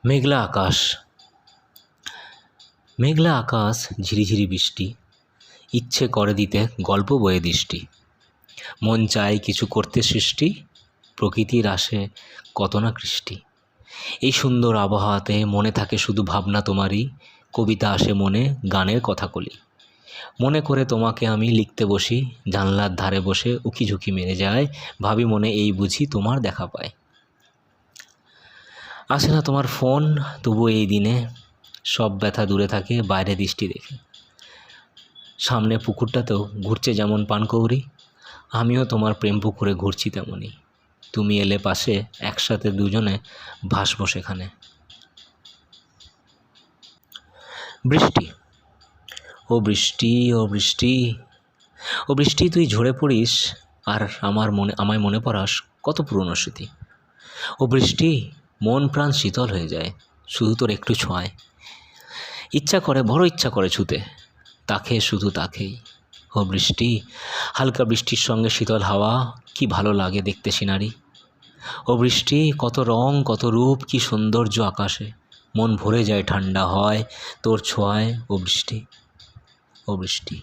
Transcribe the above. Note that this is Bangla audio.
মেঘলা আকাশ, মেঘলা আকাশ, ঝিরিঝিরি বৃষ্টি, ইচ্ছে করে দিতে গল্প বয়ে দৃষ্টি। মন চায় কিছু করতে সৃষ্টি, প্রকৃতির আসে কত না কৃষ্টি। এই সুন্দর আবহাওয়াতে মনে থাকে শুধু ভাবনা তোমারই, কবিতা আসে মনে, গানের কথা কলি। মনে করে তোমাকে আমি লিখতে বসি, জানলার ধারে বসে উকিঝুঁকি মেরে যায়, ভাবি মনে এই বুঝি তোমার দেখা পায়। আসে না তোমার ফোন, তবু এই দিনে সব ব্যথা দূরে থাকে বাইরে দৃষ্টি রেখে। সামনে পুকুরটাতেও ঘুরছে যেমন পানকৌড়ি, আমিও তোমার প্রেম পুকুরে ঘুরছি তেমনই। তুমি এলে পাশে, একসাথে দুজনে ভাসবো সেখানে। বৃষ্টি, ও বৃষ্টি, ও বৃষ্টি, ও বৃষ্টি তুই ঝরে পড়িস, আর আমায় মনে পড়াস কত পুরনো স্মৃতি। ও বৃষ্টি, মন প্রাণ শীতল হয়ে যায় শুধু তোর একটু ছোঁয়ায়। ইচ্ছা করে, বড় ইচ্ছা করে ছুতে তাকে, শুধু তাকেই। ও বৃষ্টি, হালকা বৃষ্টির সঙ্গে শীতল হাওয়া, কি ভালো লাগে দেখতে সিনারি। ও বৃষ্টি, কত রং কত রূপ, কি সৌন্দর্য আকাশে, মন ভরে যায় ঠান্ডা হয় তোর ছোঁয়ায়। ও বৃষ্টি, ও বৃষ্টি।